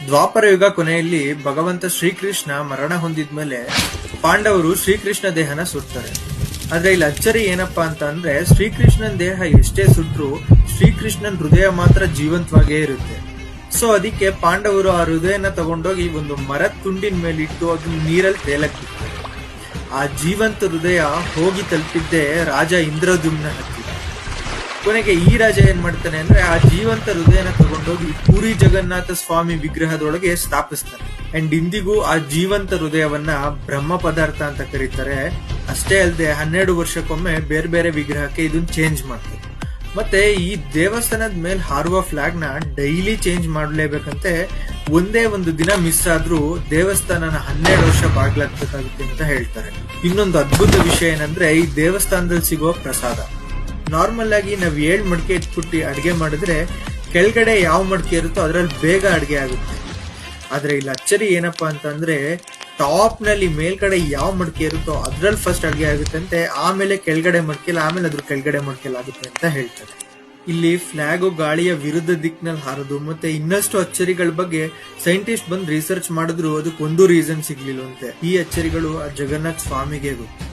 ದ್ವಾಪರ ಯುಗ ಕೊನೆಯಲ್ಲಿ ಭಗವಂತ ಶ್ರೀಕೃಷ್ಣ ಮರಣ ಹೊಂದಿದ್ಮೇಲೆ ಪಾಂಡವರು ಶ್ರೀಕೃಷ್ಣ ದೇಹನ ಸುಡ್ತಾರೆ. ಆದ್ರೆ ಇಲ್ಲಿ ಅಚ್ಚರಿ ಏನಪ್ಪಾ ಅಂತ ಅಂದ್ರೆ ಶ್ರೀಕೃಷ್ಣನ್ ದೇಹ ಎಷ್ಟೇ ಸುಟ್ರು ಶ್ರೀಕೃಷ್ಣನ್ ಹೃದಯ ಮಾತ್ರ ಜೀವಂತವಾಗೇ ಇರುತ್ತೆ. ಸೊ ಅದಕ್ಕೆ ಪಾಂಡವರು ಆ ಹೃದಯನ ತಗೊಂಡೋಗಿ ಒಂದು ಮರದ ತುಂಡಿನ ಮೇಲೆ ಇಟ್ಟು ಅದನ್ನ ನೀರಲ್ಲಿ ತೇಲಕ್ ಬಿಡ್ತಾರೆ. ಆ ಜೀವಂತ ಹೃದಯ ಹೋಗಿ ತಲುಪಿದ್ದೆ ರಾಜ ಇಂದ್ರದ್ಯುಮ್ನ ಹತ್ತಿರ. ಕೊನೆಗೆ ಈ ರಾಜ ಏನ್ ಮಾಡ್ತಾನೆ ಅಂದ್ರೆ ಆ ಜೀವಂತ ಹೃದಯನ ತಗೊಂಡೋಗಿ ಪೂರಿ ಜಗನ್ನಾಥ ಸ್ವಾಮಿ ವಿಗ್ರಹದೊಳಗೆ ಸ್ಥಾಪಿಸ್ತಾನೆ. ಅಂಡ್ ಇಂದಿಗೂ ಆ ಜೀವಂತ ಹೃದಯವನ್ನ ಬ್ರಹ್ಮ ಪದಾರ್ಥ ಅಂತ ಕರೀತಾರೆ. ಅಷ್ಟೇ ಅಲ್ಲದೆ 12 ವರ್ಷಕ್ಕೊಮ್ಮೆ ಬೇರೆ ಬೇರೆ ವಿಗ್ರಹಕ್ಕೆ ಇದನ್ನ ಚೇಂಜ್ ಮಾಡ್ತಾರೆ. ಮತ್ತೆ ಈ ದೇವಸ್ಥಾನದ ಮೇಲೆ ಹಾರುವ ಫ್ಲಾಗ್ ನ ಡೈಲಿ ಚೇಂಜ್ ಮಾಡಲೇಬೇಕಂತೆ. ಒಂದೇ ಒಂದು ದಿನ ಮಿಸ್ ಆದ್ರೂ ದೇವಸ್ಥಾನನ 12 ವರ್ಷ ಬಾಗ್ಲಾಗ್ಬೇಕಾಗುತ್ತೆ ಅಂತ ಹೇಳ್ತಾರೆ. ಇನ್ನೊಂದು ಅದ್ಭುತ ವಿಷಯ ಏನಂದ್ರೆ ಈ ದೇವಸ್ಥಾನದಲ್ಲಿ ಸಿಗೋ ಪ್ರಸಾದ. ನಾರ್ಮಲ್ ಆಗಿ ನಾವ್ 7 ಮಡಿಕೆ ಇಟ್ಬಿಟ್ಟು ಅಡ್ಗೆ ಮಾಡಿದ್ರೆ ಕೆಳಗಡೆ ಯಾವ ಮಡಿಕೆ ಇರುತ್ತೋ ಅದ್ರಲ್ಲಿ ಬೇಗ ಅಡ್ಗೆ ಆಗುತ್ತೆ. ಆದ್ರೆ ಇಲ್ಲಿ ಅಚ್ಚರಿ ಏನಪ್ಪಾ ಅಂತಂದ್ರೆ ಟಾಪ್ ನಲ್ಲಿ ಮೇಲ್ಗಡೆ ಯಾವ ಮಡಿಕೆ ಇರುತ್ತೋ ಅದ್ರಲ್ಲಿ ಫಸ್ಟ್ ಅಡ್ಗೆ ಆಗುತ್ತಂತೆ, ಆಮೇಲೆ ಕೆಳಗಡೆ ಮಡಿಕೆಲ್ಲ, ಆಮೇಲೆ ಅದ್ರ ಕೆಳಗಡೆ ಮಡಿಕೆಲ್ಲ ಆಗುತ್ತೆ ಅಂತ ಹೇಳ್ತಾರೆ. ಇಲ್ಲಿ ಫ್ಲಾಗು ಗಾಳಿಯ ವಿರುದ್ಧ ದಿಕ್ಕಿನಲ್ಲಿ ಹಾರೋದು ಮತ್ತೆ ಇನ್ನಷ್ಟು ಅಚ್ಚರಿಗಳ ಬಗ್ಗೆ ಸೈಂಟಿಸ್ಟ್ ಬಂದು ರಿಸರ್ಚ್ ಮಾಡಿದ್ರು ಅದಕ್ಕೆ ಒಂದು ರೀಸನ್ ಸಿಗ್ಲಿಲ್ವಂತೆ. ಈ ಅಚ್ಚರಿಗಳು ಆ ಜಗನ್ನಾಥ ಸ್ವಾಮಿಗೆ ಗೊತ್ತು.